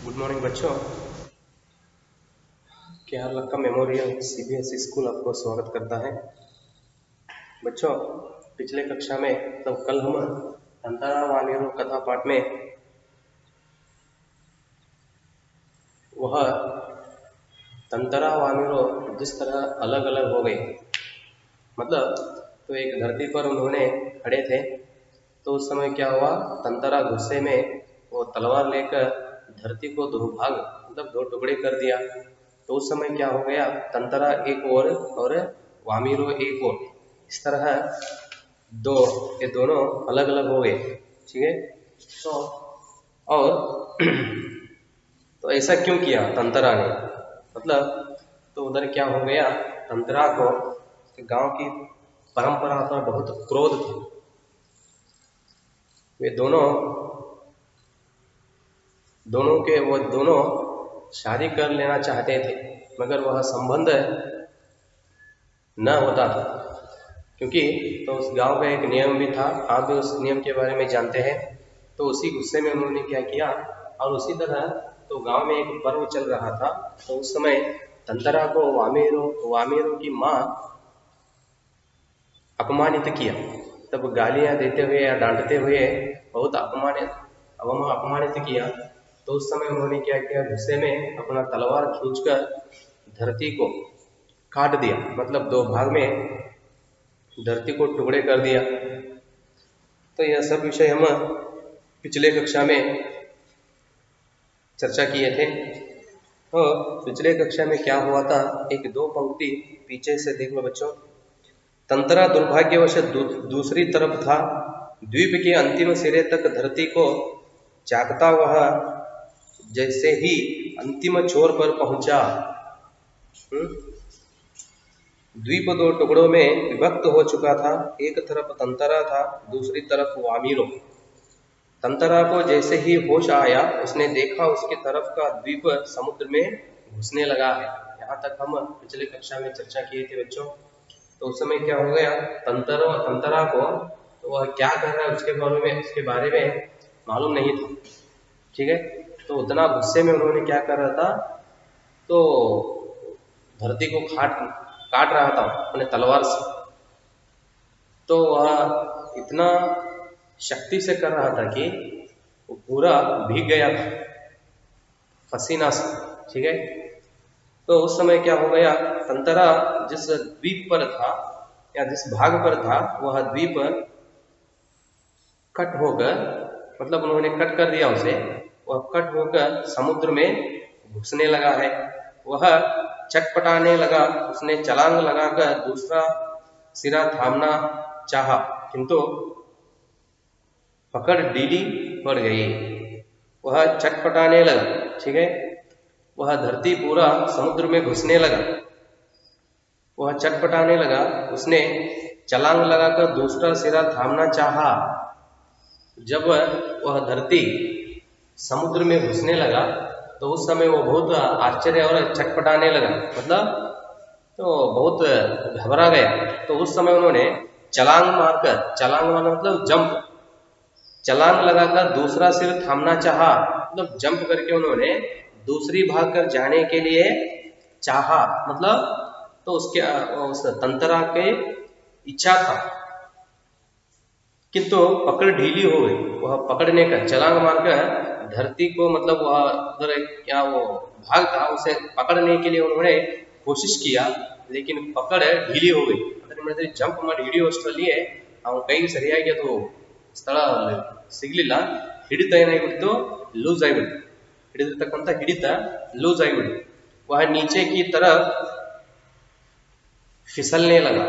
Good morning बच्चों। K R लक्का memorial CBSE school आपको स्वागत करता है। बच्चों, पिछले कक्षा में कल हम तंतरा वानेरो कथा पाठ में वह तंतरा वानेरो जिस तरह अलग अलग हो गए, मतलब तो एक धरती पर उन्होंने खड़े थे तो उस समय क्या हुआ, तंतरा गुस्से में वो तलवार लेकर धरती को दो भाग मतलब दो टुकड़े कर दिया। तो उस समय क्या हो गया, तंतरा एक और वामीरो एक और, इस तरह ये दोनों अलग अलग हो गए। ठीक है, तो और तो ऐसा क्यों किया तंतरा ने, मतलब तो उधर क्या हो गया, तंतरा को गांव की परंपरा पर बहुत क्रोध था। वे वो दोनों शादी कर लेना चाहते थे, मगर वह संबंध न होता था, क्योंकि तो उस गांव का एक नियम भी था। आप भी उस नियम के बारे में जानते हैं। तो उसी गुस्से में उन्होंने क्या किया, और उसी तरह तो गांव में एक पर्व चल रहा था। तो उस समय तंतरा को वामेरो की माँ अपमानित किया, तब गालियां देते हुए या डांटते हुए बहुत अपमानित किया। तो उस समय उन्होंने क्या किया, गुस्से में अपना तलवार खींचकर धरती को काट दिया, मतलब दो भाग में धरती को टुकड़े कर दिया। तो यह सब विषय हम पिछले कक्षा में चर्चा किए थे। तो पिछले कक्षा में क्या हुआ था, एक दो पंक्ति पीछे से देख लो बच्चों। तंतरा दुर्भाग्यवश दूसरी तरफ था, द्वीप के अंतिम सिरे तक धरती को चाकता वह जैसे ही अंतिम छोर पर पहुंचा, द्वीप दो टुकड़ों में विभक्त हो चुका था। एक तरफ तंतरा था, दूसरी तरफ वामीरो। तंतरा को जैसे ही होश आया, उसने देखा उसकी तरफ का द्वीप समुद्र में घुसने लगा है। यहाँ तक हम पिछले कक्षा में चर्चा किए थे बच्चों। तो उस समय क्या हो गया, तंतरा को तो वह क्या कर रहा है उसके बारे में मालूम नहीं था। ठीक है, तो उतना गुस्से में उन्होंने क्या कर रहा था, तो धरती को काट रहा था अपने तलवार से। तो वह इतना शक्ति से कर रहा था कि वो पूरा भीग गया था पसीना से। ठीक है, तो उस समय क्या हो गया, तंतरा जिस द्वीप पर था या जिस भाग पर था, वह द्वीप कट होकर, मतलब उन्होंने कट कर दिया उसे, वह कट होकर समुद्र में घुसने लगा है। वह चटपटाने लगा, उसने छलांग लगाकर दूसरा सिरा थामना चाहा, किंतु पकड़ ढीली पड़ गई। वह चटपटाने लगा, ठीक है, वह धरती पूरा समुद्र में घुसने लगा, वह चटपटाने लगा, उसने छलांग लगाकर दूसरा सिरा थामना चाहा। जब वह धरती समुद्र में घुसने लगा तो उस समय वो बहुत आश्चर्य और चटपटाने लगा, मतलब तो बहुत घबरा गया। तो उस समय उन्होंने छलांग मारना मतलब छलांग लगाकर दूसरा सिर थामना चाहा, मतलब जंप करके उन्होंने दूसरी भाग कर जाने के लिए चाहा, मतलब तो उस तंतरा के इच्छा था, किंतु पकड़ ढीली हो गई। वह पकड़ने का छलांग मारकर धरती को, मतलब वह उधर क्या वो भाग था, उसे पकड़ने के लिए उन्होंने कोशिश किया, लेकिन पकड़ ढीली हो गई। मतलब जंप ಮಾಡಿ ಹಿಡಿಯುವಷ್ಟರಲ್ಲಿ ಅವನ ಕೈಗೆ ಸರಿಯಾಗಿ ಅದು ಸ್ಥಳ ಸಿಗಲಿಲ್ಲ, ಹಿಡಿತ ಏನಾಗಿಬಿಡ್ತು, ಲೂಸ್ ಆಗಿಬಿಡ್ತು, ಹಿಡಿದಿರ್ತಕ್ಕಂಥ ಹಿಡಿತ लूज ಆಗಿಬಿಡ್ತು। वह नीचे की तरफ फिसलने लगा,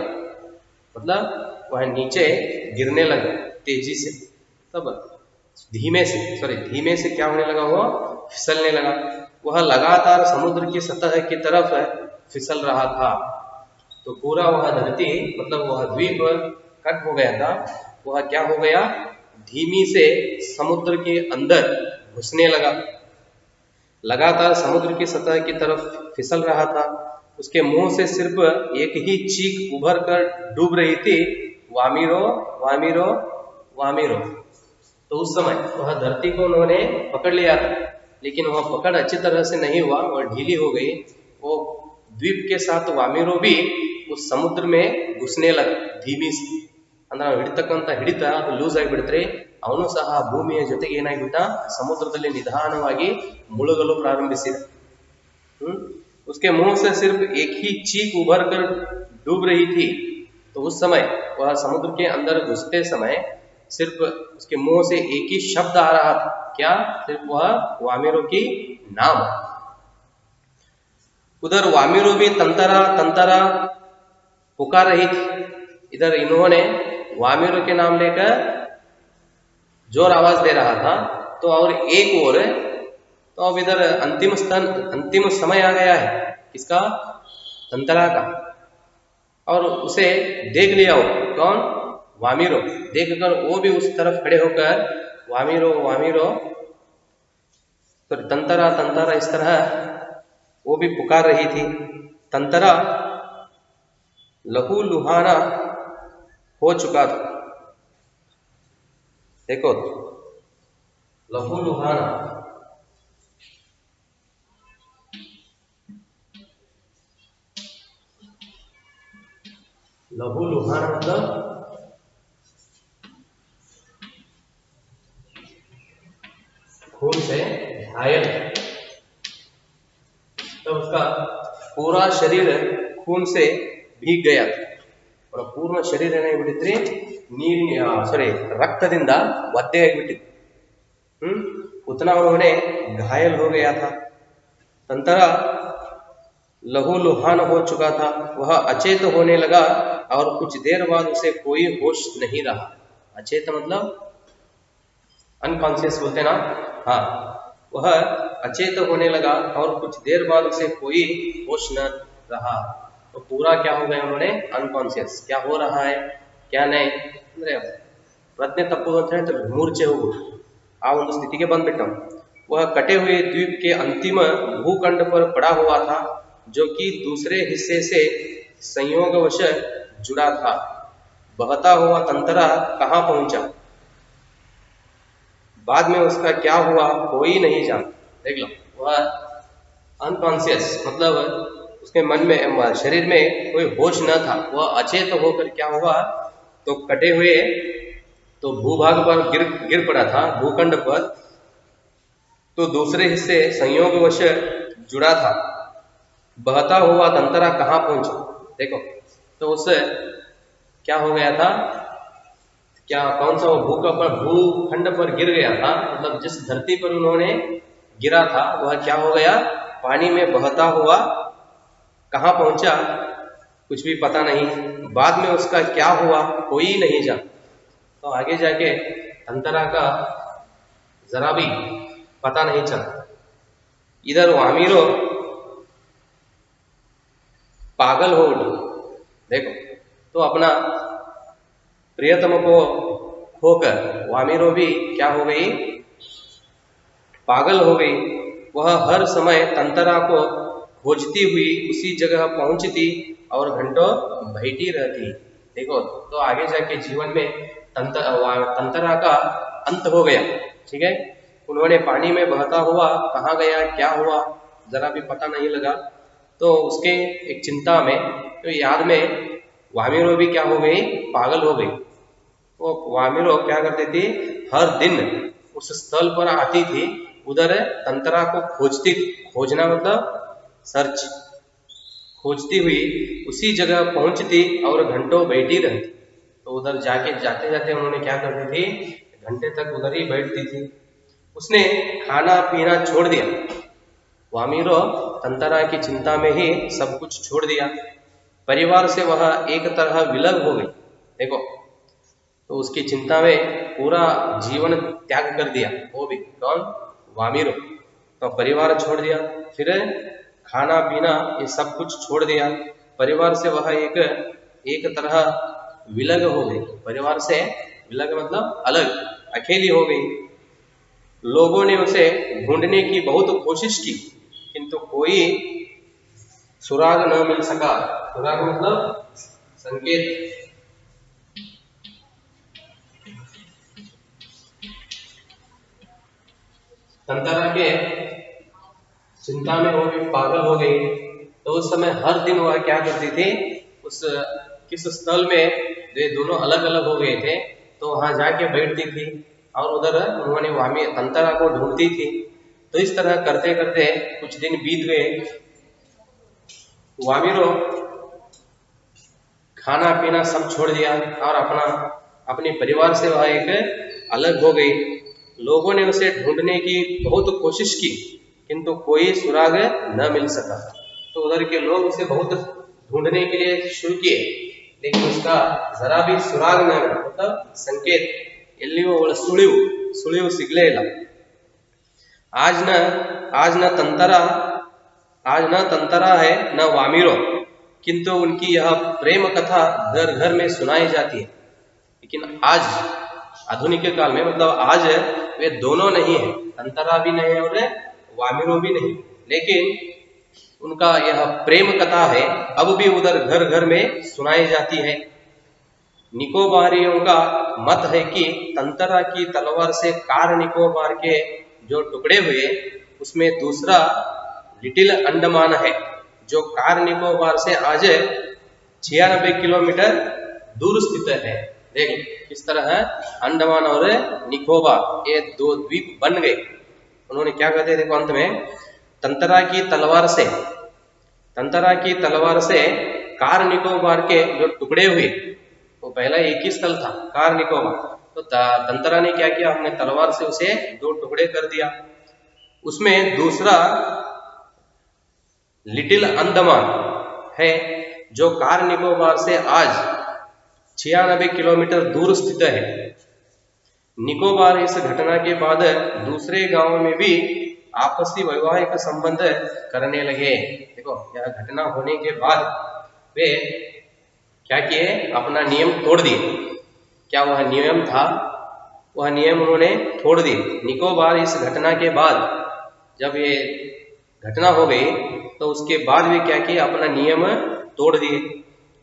मतलब वह नीचे गिरने लगा तेजी से, तब धीमे से क्या होने लगा, वो फिसलने लगा। वह लगातार समुद्र की सतह की तरफ फिसल रहा था। तो पूरा वह धरती, मतलब वह द्वीप कट हो गया था, वह क्या हो गया, धीमी से समुद्र के अंदर घुसने लगा, लगातार समुद्र की सतह की तरफ फिसल रहा था। उसके मुंह से सिर्फ एक ही चीख उभर कर डूब रही थी, वामीरो वामीरो वामीरो। तो उस समय वह धरती को उन्होंने पकड़ लिया था, लेकिन वह पकड़ अच्छी तरह से नहीं हुआ और ढीली हो गई। वो द्वीप के साथ वामिरो भी उस समुद्र में घुसने लगा धीमी सी, ಅಂದ್ರೆ ಹಿಡಿತಕ್ಕಂತ ಹಿಡಿತ ಅದು ಲೂಸ್ ಆಗಿಬಿಡ್ತ್ರಿ, ಅವನು ಸಹ ಭೂಮಿಯ ಜೊತೆಗೆ ಏನಾಗಿಬಿಟ್ಟ, ಸಮುದ್ರದಲ್ಲಿ ನಿಧಾನವಾಗಿ ಮುಳುಗಲು ಪ್ರಾರಂಭಿಸಿದ। उसके मुंह से सिर्फ एक ही चीख उभर कर डूब रही थी। तो उस समय वह समुद्र के अंदर घुसते समय सिर्फ उसके मुंह से एक ही शब्द आ रहा था, क्या? सिर्फ वह वामिरो की नाम। उधर वामिरो भी तंतरा तंतरा पुकार रही थी। इधर इन्होंने वामिरो के नाम लेकर जोर आवाज दे रहा था। तो और एक और, तो अब इधर अंतिम समय आ गया है, किसका? तंतरा का। और उसे देख लिया वो, कौन? वामिरो। देखकर वो भी उस तरफ खड़े होकर वामिरो वामिरो, तो तंतरा तंतरा इस तरह वो भी पुकार रही थी। तंतरा लहू लुहाना हो चुका था। देखो लहू लुहाना, लहू लुहाना मतलब खून से घायल। तो उसका पूरा शरीर खून से भीग गया और पूर्ण शरीर ಏನಾಗಿಬಿಟ್ಟಿತ್ರಿ, ಸಾರಿ रक्तದಿಂದ ಒದ್ದೆ ಆಗಿಬಿಟ್ಟಿತ್ತು। उतना उन्होंने घायल हो गया था। तंतरा लहू लुहान हो चुका था, वह अचेत होने लगा और कुछ देर बाद उसे कोई होश नहीं रहा। अचेत मतलब अनकॉन्शियस बोलते ना, हाँ। वह अचेत होने लगा और कुछ देर बाद उसे कोई होश न रहा। तो पूरा क्या हो गया उन्होंने? अनकॉन्शियस। क्या हो रहा है क्या नहीं ಅಂದ್ರೆ ಪ್ರಜ್ಞೆ ತಪ್ಪುದು ಅಂತ ಹೇಳ್ತಾರೆ, ಮೂರ್ಛೆ ಹೋಗುದು, ಆ ಒಂದು ಸ್ಥಿತಿಗೆ ಬಂದ್ಬಿಟ್ಟ। वह कटे हुए द्वीप के अंतिम भूखंड पर पड़ा हुआ था, जो कि दूसरे हिस्से से संयोगवश जुड़ा था। बहता हुआ तंतरा कहाँ पहुंचा, बाद में उसका क्या हुआ कोई नहीं जानता। देख लो, वह अनकॉन्शियस मतलब उसके मन में, शरीर में कोई होश न था, वह अचेत होकर क्या हुआ, तो कटे हुए तो भूभाग पर गिर पड़ा था, भूखंड पर, तो दूसरे हिस्से संयोगवश जुड़ा था। बहता हुआ तंतरा कहाँ पहुंचा, देखो तो उससे क्या हो गया था, क्या कौन सा वो भूखंड पर गिर गया था, मतलब जिस धरती पर उन्होंने गिरा था वह क्या हो गया, पानी में बहता हुआ कहाँ पहुंचा कुछ भी पता नहीं, बाद में उसका क्या हुआ कोई नहीं जान। तो आगे जाके तंतरा का जरा भी पता नहीं चला। इधर वामिरो पागल हो उठी। देखो तो अपना प्रियतम को होकर वामिरो भी क्या हो गई, पागल हो गई। वह हर समय तंतरा को खोजती हुई उसी जगह पहुंचती और घंटों बैठी रहती। देखो तो आगे जाके जीवन में तंतरा का अंत हो गया, ठीक है। उन्होंने पानी में बहता हुआ कहाँ गया क्या हुआ जरा भी पता नहीं लगा। तो उसके एक चिंता में, तो याद में वामिरो भी क्या हो गई, पागल हो गई। वो वामिरो क्या करती थी, हर दिन उस स्थल पर आती थी, उधर तंतरा को खोजती थी। खोजना मतलब सर्च, खोजती हुई उसी जगह पहुंचती और घंटों बैठी रहती। तो उधर जाते जाते उन्होंने क्या करती थी, घंटे तक उधर ही बैठती थी। उसने खाना पीना छोड़ दिया। वामिरो तंतरा की चिंता में ही सब कुछ छोड़ दिया। परिवार से वह एक तरह विलग हो गई। देखो तो उसकी चिंता में पूरा जीवन त्याग कर दिया, वो भी कौन, वामिरो। तो परिवार छोड़ दिया, फिर खाना पीना ये सब कुछ छोड़ दिया। परिवार से वह एक तरह विलग हो गई। परिवार से विलग मतलब अलग, अकेली हो गई। लोगों ने उसे ढूंढने की बहुत कोशिश की, किंतु कोई सुराग न मिल सका। सुराग मतलब संकेत। तंतरा के चिंता में हो गई, पागल हो गई। तो उस समय हर दिन वह क्या करती थी, उस किस स्थल में वे दोनों अलग अलग हो गए थे तो वहां जाके बैठती थी और उधर उन्होंने वामी तंतरा को ढूंढती थी। तो इस तरह करते करते कुछ दिन बीत गए। वामिरो खाना पीना सब छोड़ दिया और अपने परिवार से वह एक अलग हो गई। लोगों ने उसे ढूंढने की बहुत कोशिश की किंतु कोई सुराग न मिल सका। तो उधर के लोग उसे बहुत ढूंढने के लिए शुरू किए लेकिन उसका जरा भी सुराग न मिला, मतलब संकेत ಎಲ್ಲಿಯೂ ಅವಳ ಸುಳಿವು ಸಿಗಲೇ ಇಲ್ಲ। आज न तंतरा है न वामिरो, किंतु उनकी यह प्रेम कथा घर घर में सुनाई जाती है। लेकिन आज आधुनिक काल में, मतलब आज वे दोनों नहीं है, तंतरा भी नहीं है और वामिरो भी नहीं, लेकिन उनका यह प्रेम कथा है अब भी उधर घर घर में सुनाई जाती है। निकोबारियों का मत है कि तंतरा की तलवार से कार निकोबार के जो टुकड़े हुए उसमें दूसरा लिटिल अंडमान है जो कार निकोबार से आज 96 किलोमीटर दूर स्थित है। देख किस तरह है, अंडमान और निकोबार ये दो द्वीप बन गए। उन्होंने क्या कहते हैं, देखो अंत में तंतरा की तलवार से कार निकोबार के जो टुकड़े हुए, तो पहला एक ही स्थल था कार निकोबार, तो तंतरा ने क्या किया, हमने तलवार से उसे दो टुकड़े कर दिया। उसमें दूसरा लिटिल अंडमान है जो कार निकोबार से आज 96 किलोमीटर दूर स्थित है। निकोबार इस घटना के बाद दूसरे गांव में भी आपसी वैवाहिक संबंध करने लगे। देखो यह घटना होने के बाद वे क्या किए, अपना नियम तोड़ दिए। क्या वह नियम था, वह नियम उन्होंने तोड़ दिए। निकोबार इस घटना के बाद, जब ये घटना हो गई तो उसके बाद वे क्या किए, अपना नियम तोड़ दिए।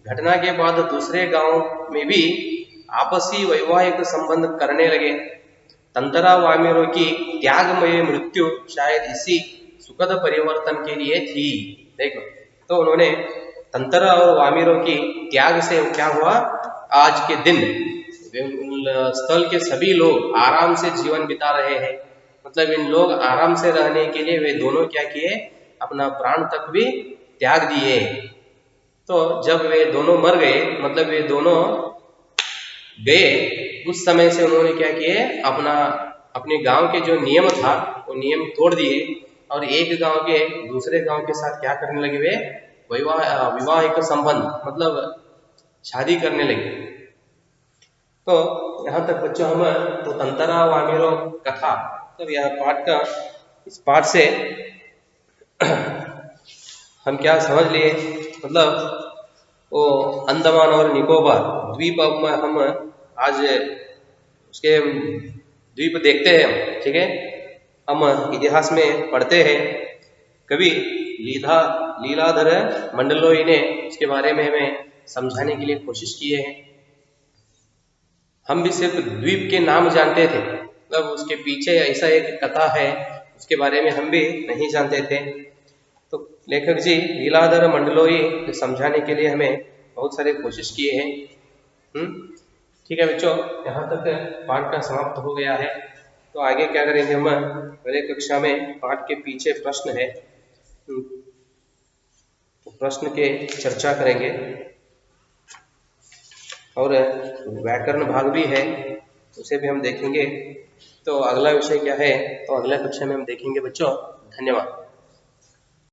घटना के बाद दूसरे गांव में भी आपसी वैवाहिक संबंध करने लगे। तंतरा वामिरों की त्यागमय मृत्यु शायद इसी सुखद परिवर्तन के लिए थी। देखो तो उन्होंने तंतरा और वामिरों की त्याग से क्या हुआ, आज के दिन स्थल के सभी लोग आराम से जीवन बिता रहे हैं। मतलब इन लोग आराम से रहने के लिए वे दोनों क्या किए, अपना प्राण तक भी त्याग दिए। तो जब वे दोनों मर गए, मतलब वे दोनों गए, उस समय से उन्होंने क्या किए, अपने गांव के जो नियम था वो नियम तोड़ दिए और एक गांव के दूसरे गांव के साथ क्या करने लगे, वे विवाहिक संबंध मतलब शादी करने लगे। तो यहाँ तक बच्चों हम तो तंतरा वामिरो कथा, तो यह इस पाठ से हम क्या समझ लिए, मतलब वो अंडमान और निकोबार द्वीप अब हम आज उसके द्वीप देखते हैं, ठीक है, हम इतिहास में पढ़ते हैं। कभी लीलाधर मंडलोई ने उसके बारे में हमें समझाने के लिए कोशिश किए हैं। हम भी सिर्फ द्वीप के नाम जानते थे, मतलब उसके पीछे ऐसा एक कथा है उसके बारे में हम भी नहीं जानते थे। तो लेखक जी लीलाधर मंडलोई समझाने के लिए हमें बहुत सारे कोशिश किए हैं। ठीक है बच्चों, यहाँ तक पाठ का समाप्त हो गया है। तो आगे क्या करेंगे, हम अगले कक्षा में पाठ के पीछे प्रश्न है, प्रश्न के चर्चा करेंगे और व्याकरण भाग भी है, उसे भी हम देखेंगे। तो अगला विषय क्या है तो अगला कक्षा में हम देखेंगे बच्चों। धन्यवाद।